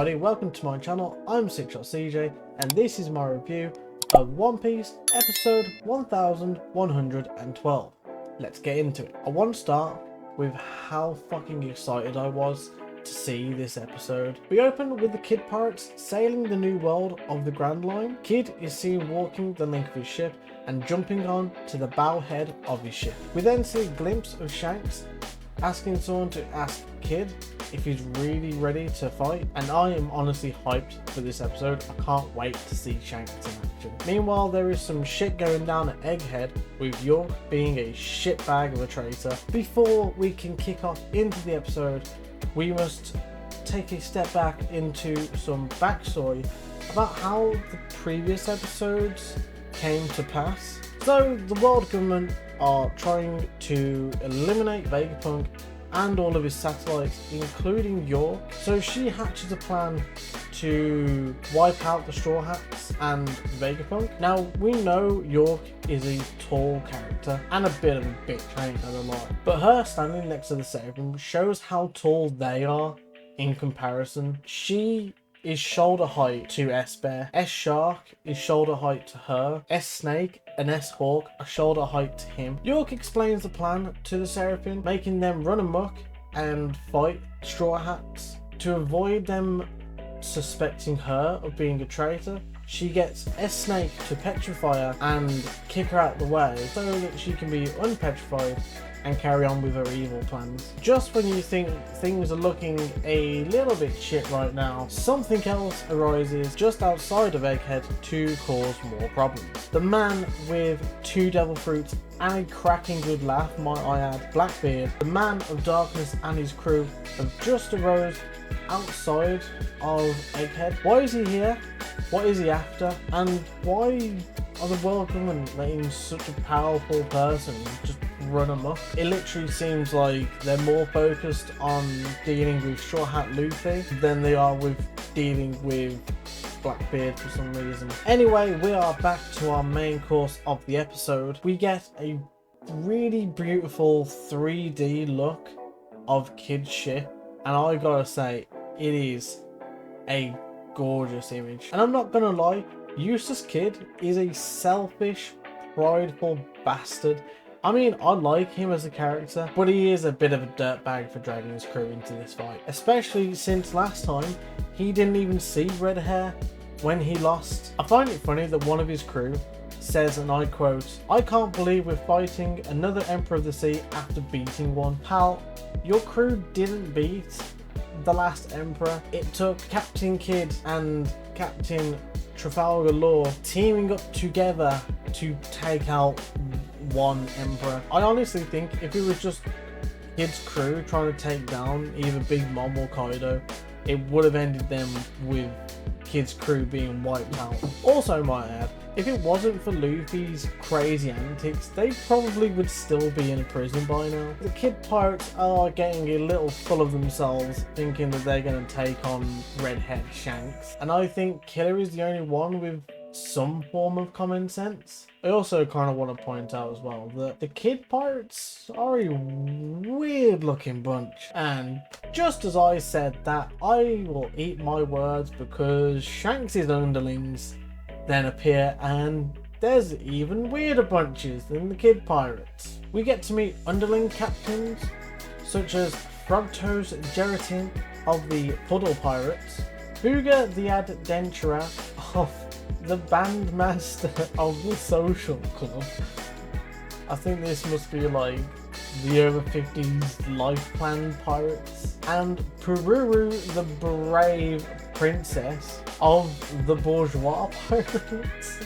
everybody, welcome to my channel. I'm SixShotCJ and this is my review of One Piece episode 1112. Let's get into it. I want to start with how fucking excited I was to see this episode. We open with the Kid Pirates sailing the new world of the Grand Line. Kid is seen walking the length of his ship and jumping on to the bow head of his ship. We then see a glimpse of Shanks asking someone to ask Kid if he's really ready to fight, and I am honestly hyped for this episode. I can't wait to see Shanks in action. Meanwhile, there is some shit going down at Egghead, with York being a shitbag of a traitor. Before we can kick off into the episode, we must take a step back into some backstory about how the previous episodes came to pass. So the world government are trying to eliminate Vegapunk and all of his satellites, including York. So she hatches a plan to wipe out the Straw Hats and Vegapunk. Now, we know York is a tall character and a bit of a bitch, I ain't gonna lie. But her standing next to the Seraphim shows how tall they are in comparison. She is shoulder height to S-Bear. S-Shark is shoulder height to her. S-Snake and S-Hawk are shoulder height to him. York explains the plan to the Seraphim, making them run amok and fight Straw Hats. To avoid them suspecting her of being a traitor, she gets S-Snake to petrify her and kick her out the way so that she can be unpetrified and carry on with her evil plans. Just when you think things are looking a little bit shit right now, something else arises just outside of Egghead to cause more problems. The man with 2 devil fruits and a cracking good laugh, might I add, Blackbeard, the man of darkness, and his crew have just arose outside of Egghead. Why is he here? What is he after? And why are the world government letting such a powerful person just run amok? It literally seems like they're more focused on dealing with Straw Hat Luffy than they are with dealing with Blackbeard for some reason. Anyway, we are back to our main course of the episode. We get a really beautiful 3D look of Kid's ship, and I gotta say, it is a gorgeous image. And I'm not gonna lie, Eustace Kid is a selfish, prideful bastard. I mean, I like him as a character, but he is a bit of a dirtbag for dragging his crew into this fight. Especially since last time, he didn't even see Red Hair when he lost. I find it funny that one of his crew says, and I quote, "I can't believe we're fighting another Emperor of the Sea after beating one." Pal, your crew didn't beat the last Emperor. It took Captain Kidd and Captain Trafalgar Law teaming up together to take out one Emperor. I honestly think if it was just Kid's crew trying to take down either Big Mom or Kaido, it would have ended them with Kid's crew being wiped out. Also, might add, if it wasn't for Luffy's crazy antics, they probably would still be in a prison by now. The Kid Pirates are getting a little full of themselves, thinking that they're going to take on Redhead Shanks, and I think Killer is the only one with some form of common sense. I also kind of want to point out as well that the Kid Pirates are a weird looking bunch, and just as I said that, I will eat my words because Shanks' underlings then appear, and there's even weirder bunches than the Kid Pirates. We get to meet underling captains such as Frogtoes Geratin of the Puddle Pirates, Booger the Adventurer of the Bandmaster of the Social Club. I think this must be like the over 50s life plan pirates, and Pururu the Brave Princess of the Bourgeois Pirates.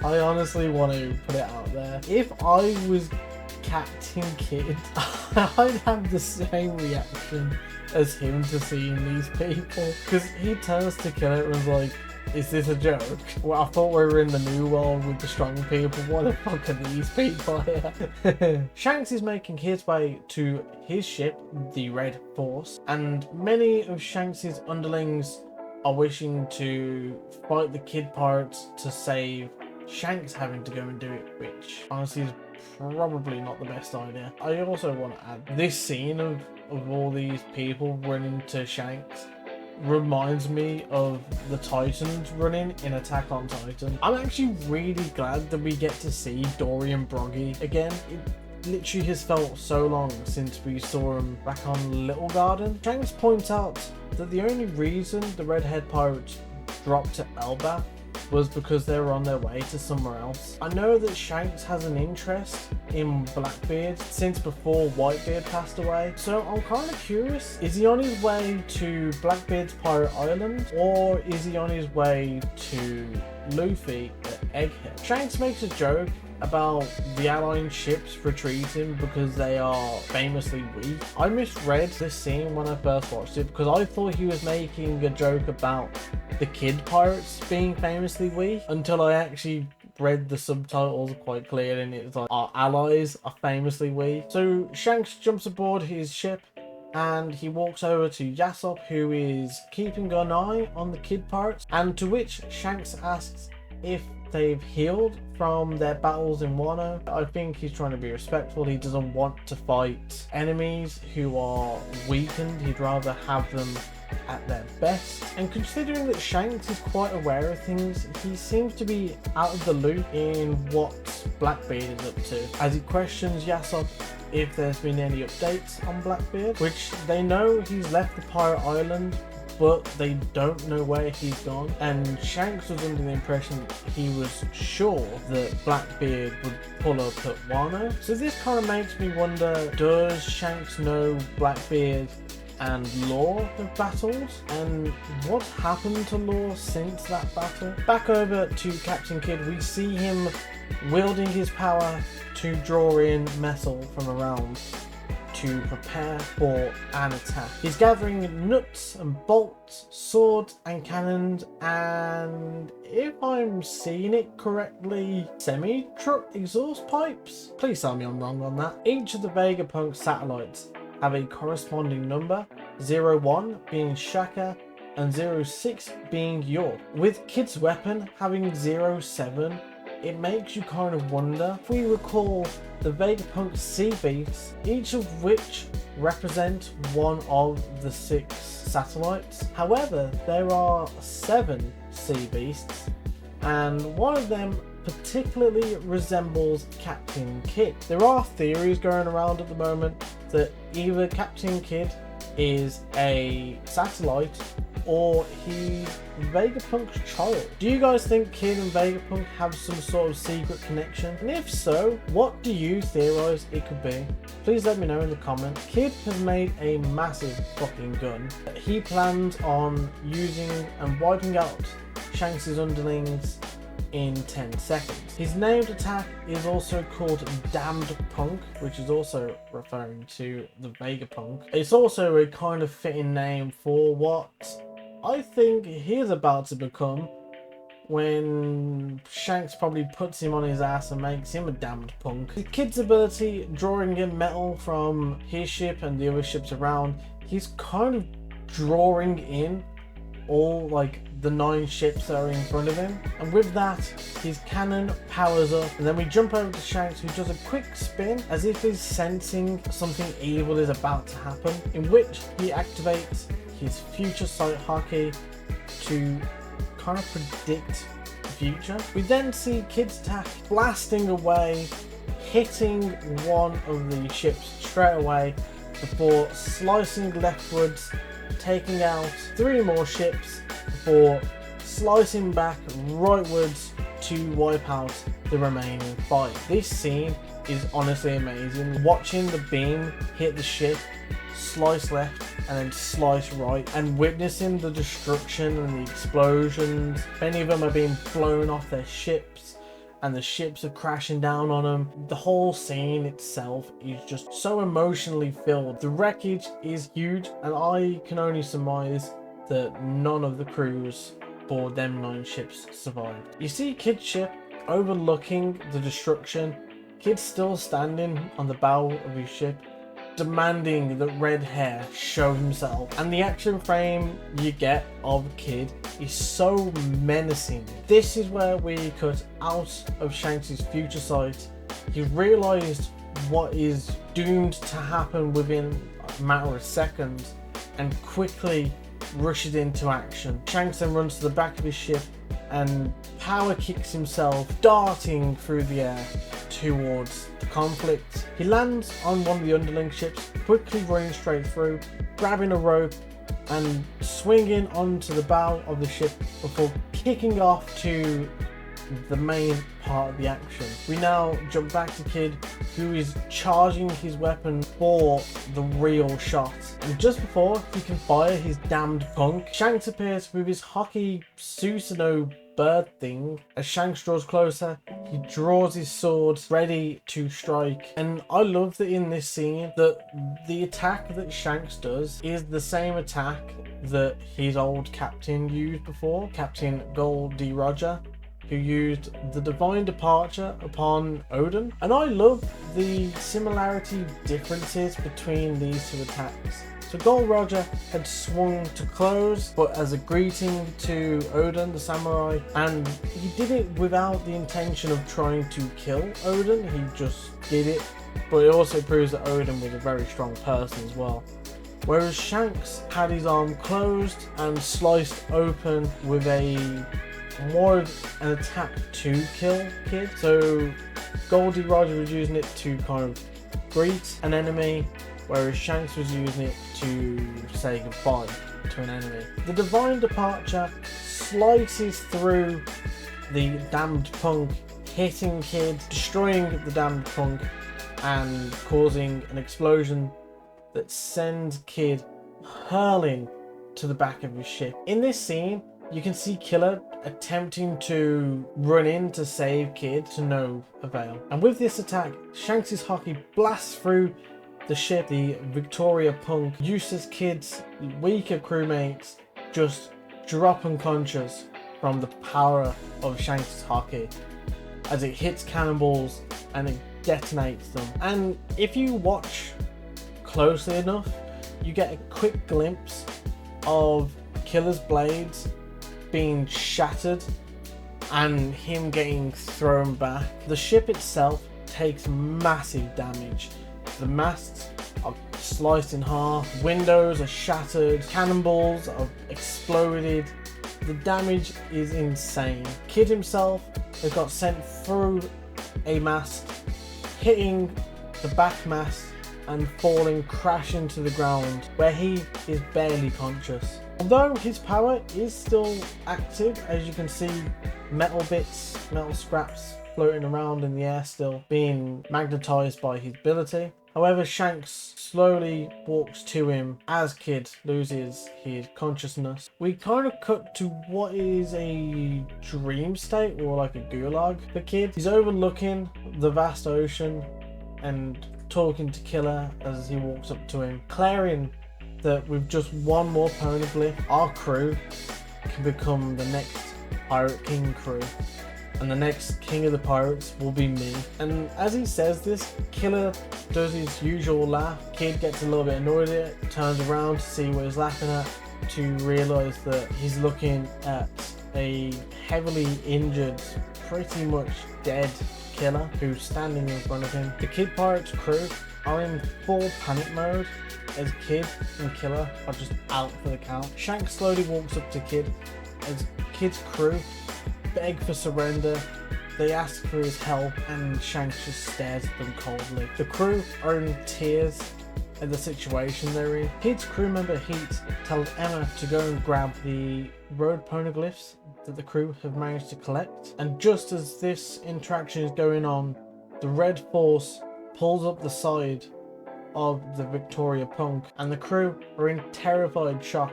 I honestly want to put it out there. If I was Captain Kidd, I'd have the same reaction as him to seeing these people, because he turns to Killer and was like, "Is this a joke? Well, I thought we were in the new world with the strong people. What the fuck are these people here?" Shanks is making his way to his ship, the Red Force, and many of Shanks's underlings are wishing to fight the Kid Pirates to save Shanks having to go and do it, which honestly is probably not the best idea. I also want to add this scene of of all these people running to Shanks reminds me of the Titans running in Attack on Titan. I'm actually really glad that we get to see Dory and Broggy again. It literally has felt so long since we saw him back on Little Garden. Shanks points out that the only reason the Redhead pirates dropped to Elbaf was because they were on their way to somewhere else. I know that Shanks has an interest in Blackbeard since before Whitebeard passed away, so I'm kind of curious, is he on his way to Blackbeard's Pirate Island, or is he on his way to Luffy at Egghead? Shanks makes a joke about the allied ships retreating because they are famously weak. I misread this scene when I first watched it because I thought he was making a joke about the kid pirates being famously weak, until I actually read the subtitles quite clearly, and it's like, our allies are famously weak. So Shanks jumps aboard his ship and he walks over to Yasop, who is keeping an eye on the kid pirates, and to which Shanks asks if they've healed from their battles in Wano. I think he's trying to be respectful. He doesn't want to fight enemies who are weakened. He'd rather have them at their best. And considering that Shanks is quite aware of things, he seems to be out of the loop in what Blackbeard is up to, as he questions Yasop if there's been any updates on Blackbeard, which they know he's left the pirate island, but they don't know where he's gone. And Shanks was under the impression he was sure that Blackbeard would pull up at Wano. So this kind of makes me wonder, does Shanks know Blackbeard and Law have battled? And what happened to Law since that battle? Back over to Captain Kidd, we see him wielding his power to draw in metal from around to prepare for an attack. He's gathering nuts and bolts, swords and cannons, and if I'm seeing it correctly, semi-truck exhaust pipes? Please tell me I'm wrong on that. Each of the Vegapunk satellites have a corresponding number, 01 being Shaka and 06 being York. With Kid's weapon having 07, it makes you kind of wonder. If we recall the Vegapunk sea beasts, each of which represent one of the 6 satellites. However, there are 7 sea beasts, and one of them particularly resembles Captain Kidd. There are theories going around at the moment that either Captain Kidd is a satellite or he's Vegapunk's child. Do you guys think Kidd and Vegapunk have some sort of secret connection? And if so, what do you theorize it could be? Please let me know in the comments. Kidd has made a massive fucking gun that he plans on using and wiping out Shanks' underlings in 10 seconds. His named attack is also called Damned Punk, which is also referring to the Vegapunk. It's also a kind of fitting name for what I think he's about to become when Shanks probably puts him on his ass and makes him a damned punk. The Kid's ability, drawing in metal from his ship and the other ships around, he's kind of drawing in all like the 9 ships that are in front of him, and with that his cannon powers up, and then we jump over to Shanks, who does a quick spin as if he's sensing something evil is about to happen, in which he activates his future sight hockey to kind of predict the future. We then see Kid's attack blasting away, hitting one of the ships straight away before slicing leftwards, taking out 3 more ships before slicing back rightwards to wipe out the remaining 5. This scene is honestly amazing. Watching the beam hit the ship, slice left and then slice right, and witnessing the destruction and the explosions. Many of them are being blown off their ships and the ships are crashing down on them. The whole scene itself is just so emotionally filled. The wreckage is huge, and I can only surmise that none of the crews for them 9 ships survived. You see Kid's ship overlooking the destruction. Kid's still standing on the bow of his ship, demanding that Red Hair show himself, and the action frame you get of Kid is so menacing. This is where we cut out of Shanks' future sight. He realized what is doomed to happen within a matter of seconds and quickly rushes into action. Shanks then runs to the back of his ship and power kicks himself, darting through the air towards the conflict. He lands on one of the underling ships, quickly running straight through, grabbing a rope and swinging onto the bow of the ship before kicking off to the main part of the action. We now jump back to Kid, who is charging his weapon for the real shot. And just before he can fire his damned punk, Shanks appears with his hockey Susanoo bird thing. As Shanks draws closer, he draws his sword ready to strike. And I love that in this scene that the attack that Shanks does is the same attack that his old captain used before, Captain Gol D. Roger, who used the Divine Departure upon Odin. And I love the similarity differences between these two attacks. So Gol Roger had swung to close, but as a greeting to Odin, the samurai, and he did it without the intention of trying to kill Odin, he just did it. But it also proves that Odin was a very strong person as well. Whereas Shanks had his arm closed and sliced open with a more of an attack to kill Kid. So Goldie Roger was using it to kind of greet an enemy, whereas Shanks was using it to say goodbye to an enemy. The Divine Departure slices through the damned punk, hitting Kid, destroying the damned punk and causing an explosion that sends Kid hurling to the back of his ship. In this scene, you can see Killer attempting to run in to save Kid to no avail. And with this attack, Shanks' hockey blasts through the ship. The Victoria Punk, useless Kid's weaker crewmates just drop unconscious from the power of Shanks' hockey as it hits cannonballs and it detonates them. And if you watch closely enough, you get a quick glimpse of Killer's blades being shattered and him getting thrown back. The ship itself takes massive damage. The masts are sliced in half, windows are shattered, cannonballs are exploded. The damage is insane. Kid himself has got sent through a mast, hitting the back mast and falling crashing to the ground, where he is barely conscious. Although his power is still active, as you can see metal bits, metal scraps floating around in the air still, being magnetized by his ability. However, Shanks slowly walks to him as Kid loses his consciousness. We kind of cut to what is a dream state, or like a gulag for Kid. He's overlooking the vast ocean and talking to Killer as he walks up to him, declaring that with just one more poneglyph, our crew can become the next Pirate King crew, and the next king of the pirates will be me. And as he says this, Killer does his usual laugh. Kid gets a little bit annoyed at it, turns around to see what he's laughing at, to realise that he's looking at a heavily injured, pretty much dead Killer who's standing in front of him. The Kid Pirates crew are in full panic mode as Kid and Killer are just out for the count. Shanks slowly walks up to Kid as Kid's crew beg for surrender. They ask for his help and Shanks just stares at them coldly. The crew are in tears at the situation they're in. Kid's crew member Heat tells Emma to go and grab the road poneglyphs that the crew have managed to collect. And just as this interaction is going on, the Red Force pulls up the side of the Victoria Punk and the crew are in terrified shock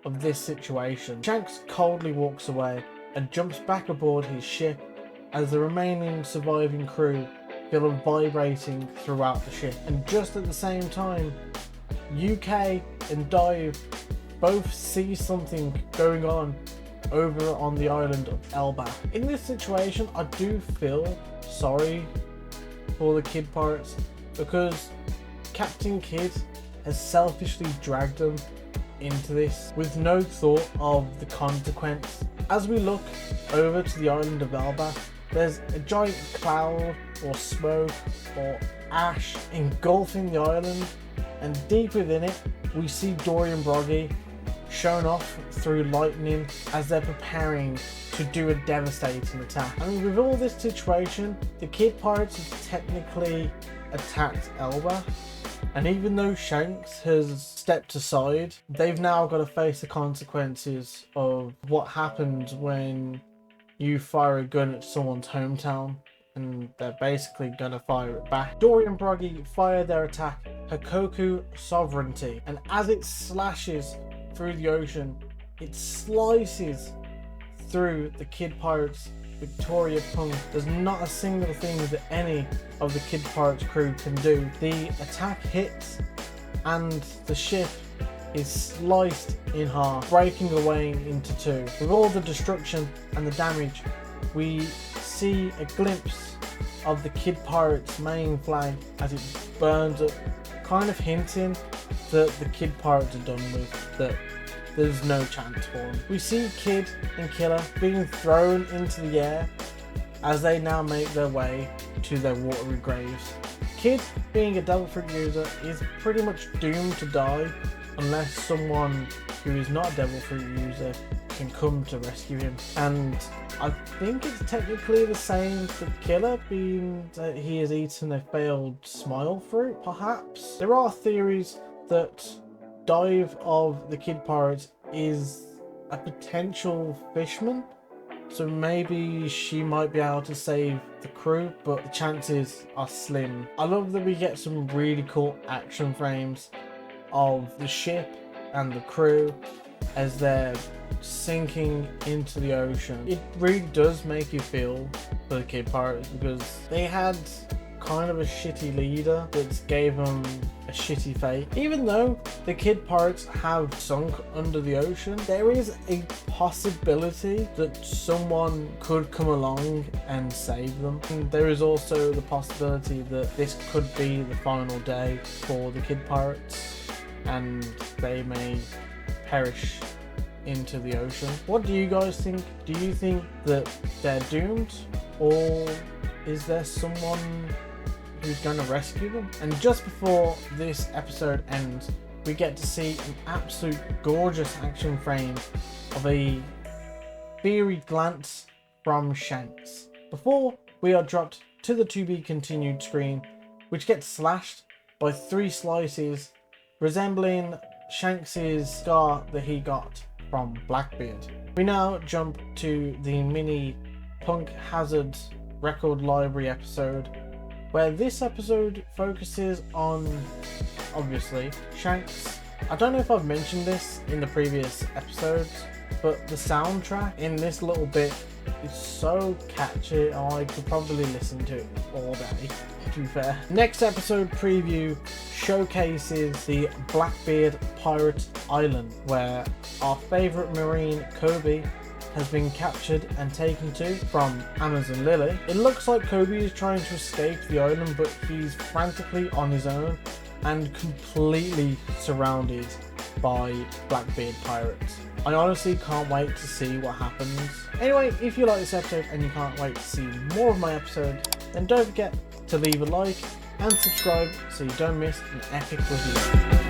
of this situation. Shanks coldly walks away and jumps back aboard his ship as the remaining surviving crew feel a vibrating throughout the ship. And just at the same time, UK and Dive both see something going on over on the island of Elba. In this situation, I do feel sorry for the Kid Pirates because Captain Kid has selfishly dragged them into this with no thought of the consequence. As we look over to the island of Elba, there's a giant cloud or smoke or ash engulfing the island, and deep within it we see Dory and Broggy shown off through lightning as they're preparing to do a devastating attack. And with all this situation, the Kid Pirates have technically attacked Elba, and even though Shanks has stepped aside, they've now got to face the consequences of what happens when you fire a gun at someone's hometown, and they're basically gonna fire it back. Dory and Broggy fire their attack, Hakoku Sovereignty, and as it slashes through the ocean, it slices through the Kid Pirates' Victoria Punk. There's not a single thing that any of the Kid Pirates crew can do. The attack hits and the ship is sliced in half, breaking away into two. With all the destruction and the damage, we see a glimpse of the Kid Pirates' main flag as it burns up, kind of hinting that the Kid Pirates are done with, that there's no chance for them. We see Kid and Killer being thrown into the air as they now make their way to their watery graves. Kid, being a devil fruit user, is pretty much doomed to die unless someone who is not a devil fruit user can come to rescue him. And I think it's technically the same for Killer, being that he has eaten a failed smile fruit, perhaps. There are theories that Dive of the Kid Pirates is a potential fisherman, so maybe she might be able to save the crew, but the chances are slim. I love that we get some really cool action frames of the ship and the crew as they're sinking into the ocean. It really does make you feel for the Kid Pirates, because they had kind of a shitty leader that gave them a shitty fate. Even though the Kid Pirates have sunk under the ocean, there is a possibility that someone could come along and save them. And there is also the possibility that this could be the final day for the Kid Pirates and they may perish into the ocean. What do you guys think? Do you think that they're doomed, or is there someone who's going to rescue them? And just before this episode ends, we get to see an absolute gorgeous action frame of a fiery glance from Shanks before we are dropped to the to be continued screen, which gets slashed by 3 slices resembling Shanks's scar that he got from Blackbeard. We now jump to the mini Punk Hazard record library episode, where this episode focuses on, obviously, Shanks. I don't know if I've mentioned this in the previous episodes, but the soundtrack in this little bit is so catchy, I could probably listen to it all day, to be fair. Next episode preview showcases the Blackbeard Pirate Island, where our favourite Marine, Kobe, has been captured and taken to from Amazon Lily. It looks like Kobe is trying to escape the island, but he's frantically on his own and completely surrounded by Blackbeard pirates. I honestly can't wait to see what happens. Anyway, if you like this episode and you can't wait to see more of my episodes, then don't forget to leave a like and subscribe so you don't miss an epic review.